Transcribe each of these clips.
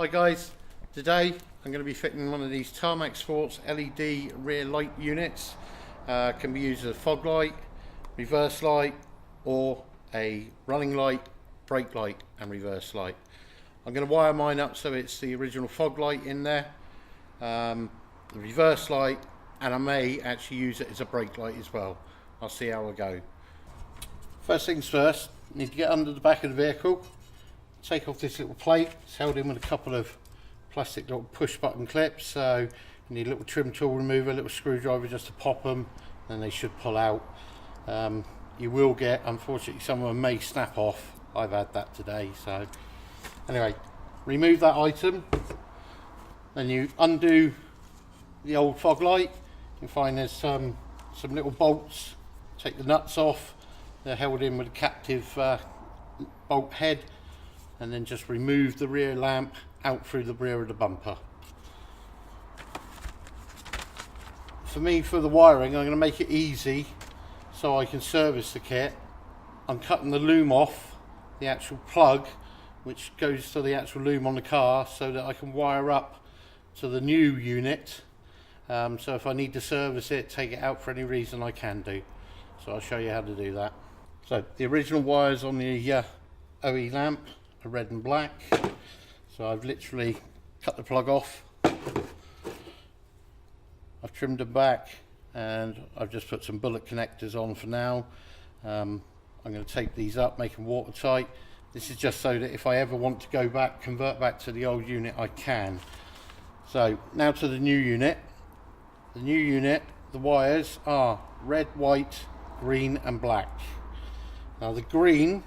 Hi guys, today I'm going to be fitting one of these Tarmac Sportz LED rear light units. Can be used as a fog light, reverse light, or a running light, brake light and reverse light. I'm going to wire mine up so it's the original fog light in there, the reverse light, and I may actually use it as a brake light as well. I'll see how I go. First things first, you need to get under the back of the vehicle. Take off this little plate. It's held in with a couple of plastic little push button clips, so you need a little trim tool remover, a little screwdriver just to pop them, and they should pull out. You will get, unfortunately, some of them may snap off. I've had that today. So anyway, remove that item, then you undo the old fog light. You find there's some little bolts. Take the nuts off. They're held in with a captive bolt head. And then just remove the rear lamp out through the rear of the bumper. For me, for the wiring, I'm going to make it easy so I can service the kit. I'm cutting the loom off, the actual plug which goes to the actual loom on the car, so that I can wire up to the new unit. So if I need to service it, take it out for any reason, I can do. So I'll show you how to do that. So the original wires on the OE lamp are red and black, so I've literally cut the plug off, I've trimmed them back, and I've just put some bullet connectors on for now. I'm going to tape these up, make them watertight. This is just so that if I ever want to go back, convert back to the old unit, I can. So now to the new unit. The new unit, the wires are red, white, green and black. Now the green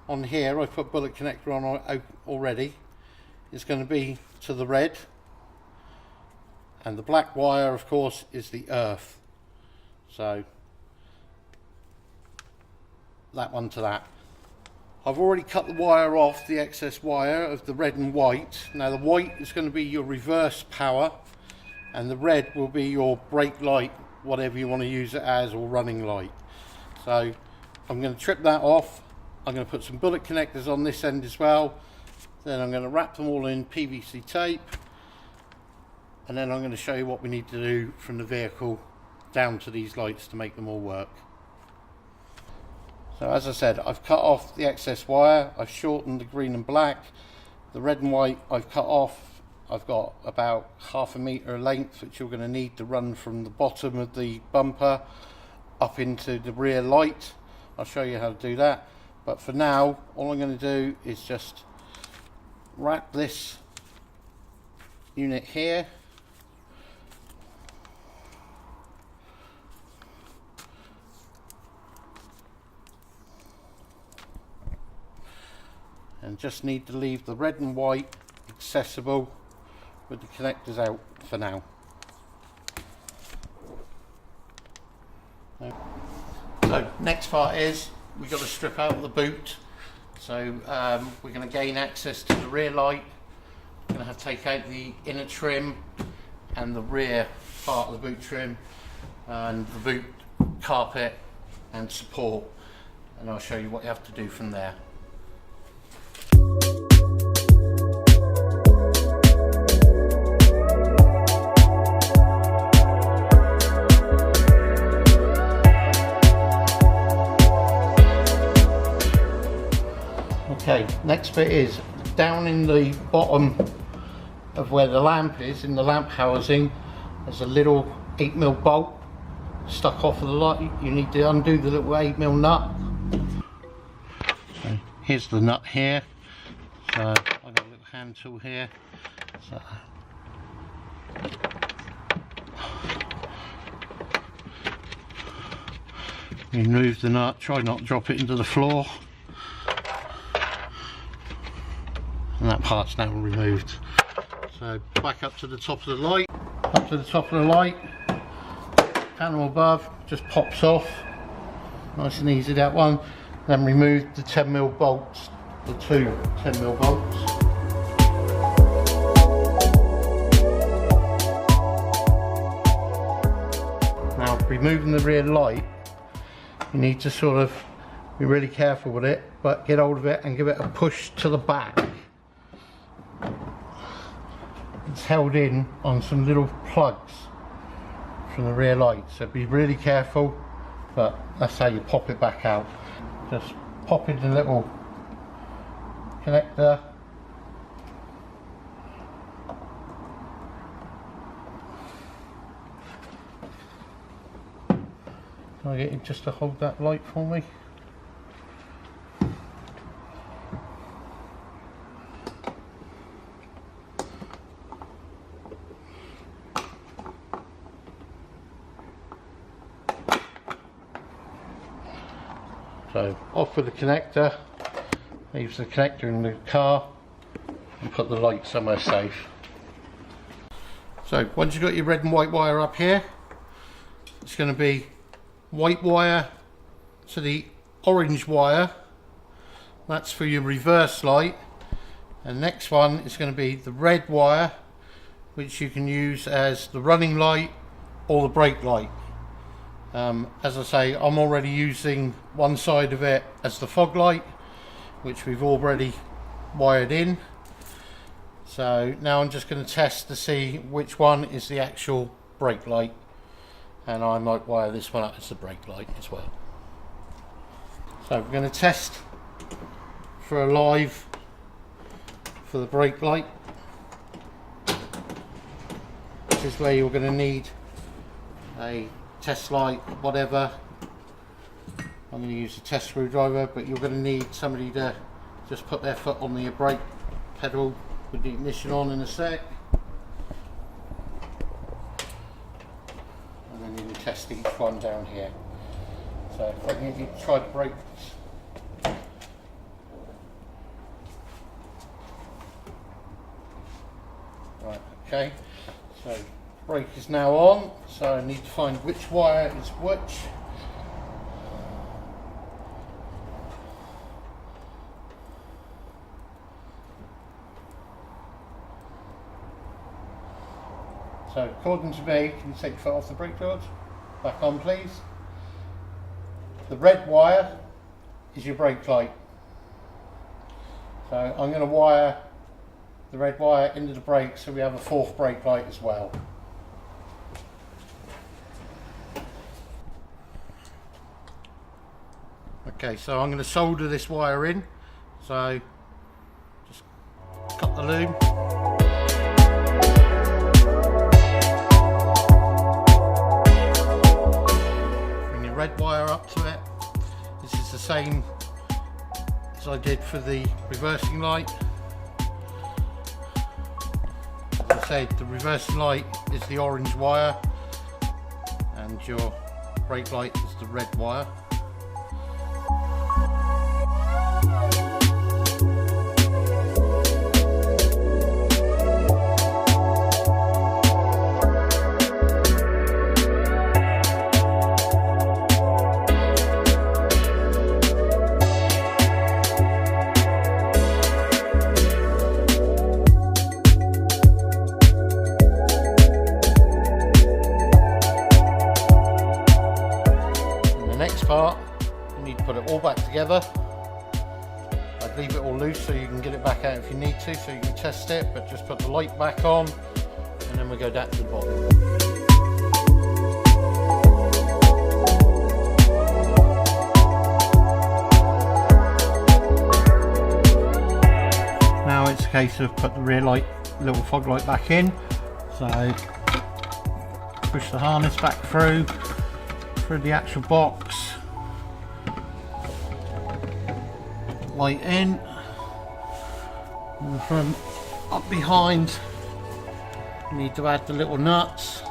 on here, I've put bullet connector on already, is going to be to the red, and the black wire of course is the earth, so that one to that. I've already cut the wire off, the excess wire of the red and white. Now the white is going to be your reverse power, and the red will be your brake light, whatever you want to use it as, or running light. So I'm going to trip that off. I'm going to put some bullet connectors on this end as well. Then I'm going to wrap them all in PVC tape, and then I'm going to show you what we need to do from the vehicle down to these lights to make them all work. So as I said, I've cut off the excess wire, I've shortened the green and black. The red and white I've cut off. I've got about 1/2 meter length, which you're going to need to run from the bottom of the bumper up into the rear light. I'll show you how to do that. But for now, all I'm going to do is just wrap this unit here. And just need to leave the red and white accessible with the connectors out for now. So next part is we've got to strip out the boot. So we're going to gain access to the rear light. We're going to have to take out the inner trim and the rear part of the boot trim and the boot carpet and support, and I'll show you what you have to do from there. Okay, next bit is down in the bottom of where the lamp is, in the lamp housing, there's a little 8mm bolt stuck off of the light. You need to undo the little 8mm nut. So here's the nut here. So I've got a little hand tool here. So remove the nut, try not to drop it into the floor. And that part's now removed. So back up to the top of the light, panel above just pops off, nice and easy that one. Then remove the 10mm bolts, the two 10mm bolts. Now removing the rear light, you need to sort of be really careful with it, but get hold of it and give it a push to the back. it's held in on some little plugs from the rear light, so be really careful, but that's how you pop it back out. Just pop in the little connector, can I get you just to hold that light for me? So off with the connector, leaves the connector in the car and put the light somewhere safe. So once you've got your red and white wire up here, it's going to be white wire to the orange wire, that's for your reverse light, and the next one is going to be the red wire, which you can use as the running light or the brake light. As I say, I'm already using one side of it as the fog light, which we've already wired in. So now I'm just going to test to see which one is the actual brake light, and I might wire this one up as the brake light as well. So we're going to test for a live for the brake light, which is where you're going to need a test light, whatever. I'm going to use a test screwdriver, but you're going to need somebody to just put their foot on the brake pedal with the ignition on in a sec, and then you can test each one down here. So if I can get you to try the brakes. Right, okay, so brake is now on, so I need to find which wire is which. So according to me, can you take your foot off the brake, George? Back on please. The red wire is your brake light. So I'm going to wire the red wire into the brake so we have a fourth brake light as well. Okay, so I'm going to solder this wire in, so just cut the loom. Bring your red wire up to it. This is the same as I did for the reversing light. As I said, the reversing light is the orange wire and your brake light is the red wire. Part, you need to put it all back together. I'd leave it all loose so you can get it back out if you need to, so you can test it, but just put the light back on and then we go down to the bottom. Now it's a case of put the rear light, little fog light back in, so push the harness back through the actual box, light in, and from up behind you need to add the little nuts.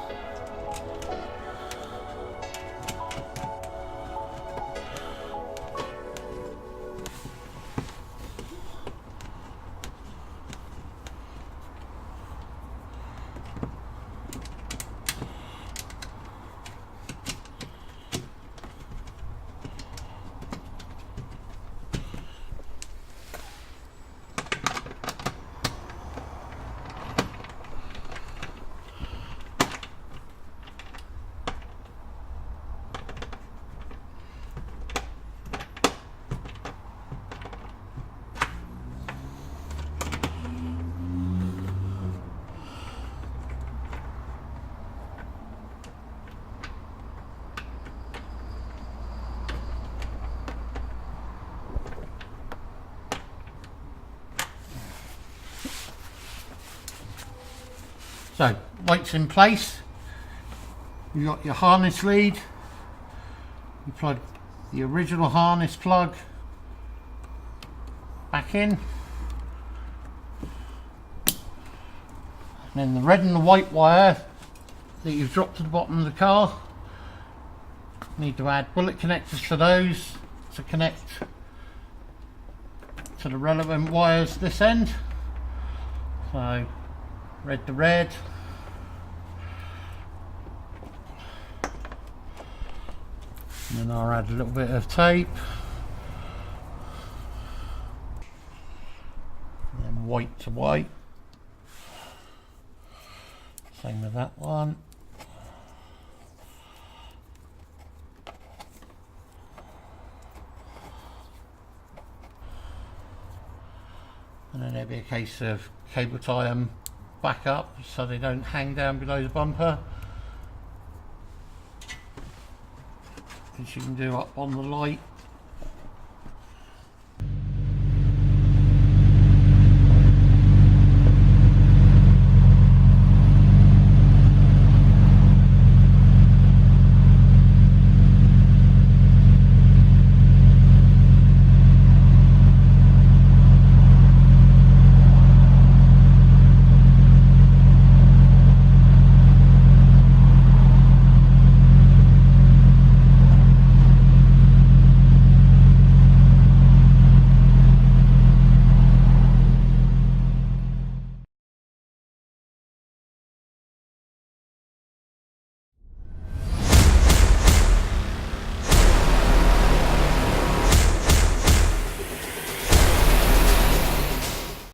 So lights in place, you've got your harness lead, you plug the original harness plug back in, and then the red and the white wire that you've dropped to the bottom of the car, need to add bullet connectors for those to connect to the relevant wires this end. So red to red, and then I'll add a little bit of tape, and then white to white, same with that one. And then it'll be a case of cable tie them back up so they don't hang down below the bumper, which you can do up on the light